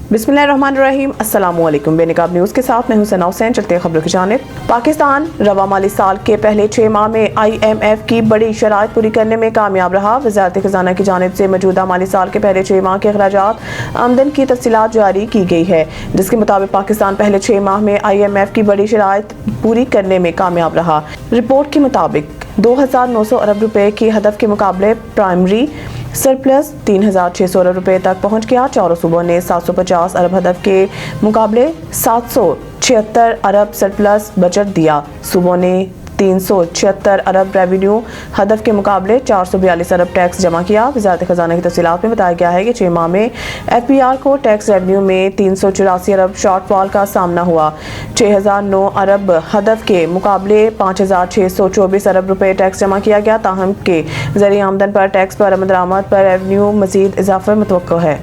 बिस्मिल्लाहिर्रहमानिर्रहीम, अस्सलामुअलैकुम। बेनकाब न्यूज़ के साथ मैं हूं सना हुसैन। चलते हैं खबरों की जानिब। पाकिस्तान रवा माली साल के पहले 6 माह में IMF की बड़ी शराइत पूरी करने में कामयाब रहा। वज़ारत ख़ज़ाना की जानिब से मौजूदा माली साल के पहले 6 माह के अखराजात आमदन की तफसीलात जारी की गई है, जिसके मुताबिक पाकिस्तान पहले 6 माह में IMF की बड़ी शराइत पूरी करने में कामयाब रहा। रिपोर्ट के मुताबिक 2,900 अरब रुपए के हदफ के मुकाबले प्राइमरी सरप्लस 3,600 अरब रुपए तक पहुंच गया। चारों सूबों ने 750 अरब हदफ के मुकाबले 776 अरब सरप्लस बजट दिया। सूबों ने 376 अरब रेवेन्यू हदफ के मुकाबले 442 अरब टैक्स जमा किया। वज़ारत ख़ज़ाना की तफसीलात में बताया गया है कि 6 माह में FPR को टैक्स रेवेन्यू में 384 अरब शॉर्टफॉल का सामना हुआ। 6,009 अरब हदफ के मुकाबले 5,624 अरब रुपए टैक्स जमा किया गया। ताहम के ज़रिए आमदन पर टैक्स पर आमद पर रेवेन्यू मज़ीद इजाफा मुतवक्को है।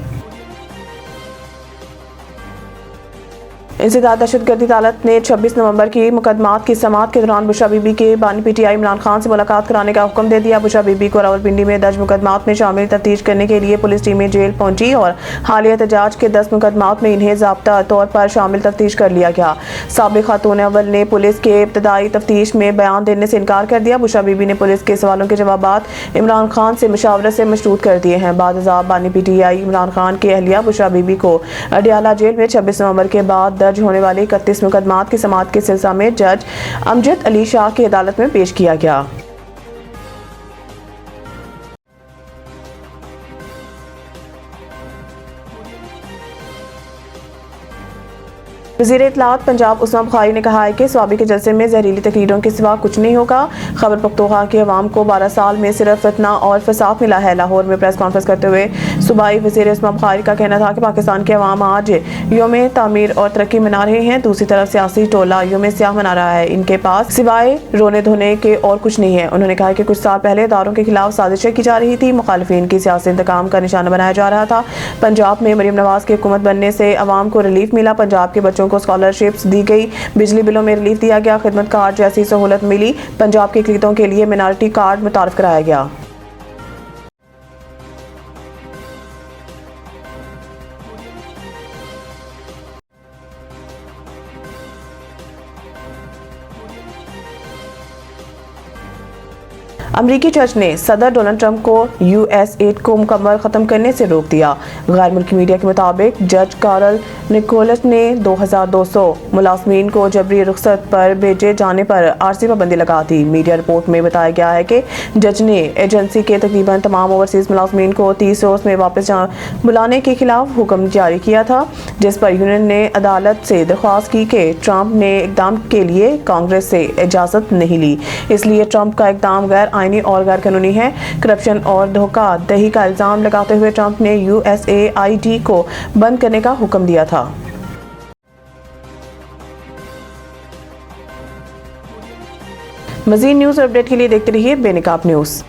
इंसदाद दहशतगर्दी अदालत ने 26 नवंबर की मुकदमात की समाअत के दौरान बुशरा बीबी के बानी PTI इमरान खान से मुलाकात कराने का हुक्म दे दिया। बुशरा बीबी को रावलपिंडी में दर्ज मुकदमात में शामिल तफ्तीश करने के लिए पुलिस टीमें जेल पहुंची और हालिया एहतजाज के 10 मुकदमात में इन्हें ज़ाब्ता तौर पर शामिल तफ्तीश कर लिया गया। साबिक़ खातून अव्वल ने पुलिस के इब्तदाई तफ्तीश में बयान देने से इनकार कर दिया। बुशरा बीबी ने पुलिस के सवालों के जवाबात इमरान खान से मुशावरत से मशरूत कर दिए हैं। बादशाह बानी PTI इमरान खान की अहलिया बुशरा बीबी को अडियाला जेल में 26 नवंबर के बाद दर्ज होने वाले 31 मुकदमात की समाअत के सिलसिले में जज अमजद अली शाह की अदालत में पेश किया गया। वज़ीर इत्तलात पंजाब उस्मा बुखारी ने कहा है कि स्वाबी के जलसे में जहरीली तकरीरों के सिवा कुछ नहीं होगा। खबर पख्तूनख्वा की अवाम को 12 साल में सिर्फ फितना और फसाद मिला है। लाहौर में प्रेस कॉन्फ्रेंस करते हुए सूबाई वज़ीर उस्मा बुखारी का कहना था कि पाकिस्तान के अवाम आज यौम तामीर और तरक्की मना रहे हैं। दूसरी तरफ सियासी टोला यौम सियाह मना रहा है। इनके पास सिवाय रोने धोने के और कुछ नहीं है। उन्होंने कहा कि कुछ साल पहले इदारों के खिलाफ साजिशें की जा रही थी, मुखालिफिन की सियासी इंतकाम का निशाना बनाया जा रहा था। पंजाब में मरीम नवाज की हुकूमत बनने से अवाम को रिलीफ मिला। पंजाब के बच्चों को स्कॉलरशिप्स दी गई, बिजली बिलों में रिलीफ दिया गया, खिदमत कार्ड जैसी सहूलत मिली। पंजाब के अक़लीतों के लिए मिनॉरिटी कार्ड मुतारफ कराया गया। अमरीकी जज ने सदर डोनाल्ड ट्रंप को US एड को मुकम्मल ख़त्म करने से रोक दिया। गैर मुल्की मीडिया के मुताबिक जज कार्ल निकोलस ने 2,200 मुलाजमीन को जबरी रुखसत पर भेजे जाने पर आर्जी पाबंदी लगा दी। मीडिया रिपोर्ट में बताया गया है कि जज ने एजेंसी के तकरीबन तमाम ओवरसीज मुलाजमीन को 30 रोज़ में वापस बुलाने के खिलाफ हुक्म जारी किया था, जिस पर यूनियन ने अदालत से दरख्वास्त की कि ट्रंप ने इकदाम के लिए कांग्रेस से इजाज़त नहीं ली, इसलिए ट्रंप का इकदाम गैर आईनी और गैर कानूनी है। करप्शन और धोखा दही का इल्जाम लगाते हुए ट्रंप ने USAID को बंद करने का हुक्म दिया था। मज़ीद न्यूज़ अपडेट के लिए देखते रहिए बेनकाब न्यूज़।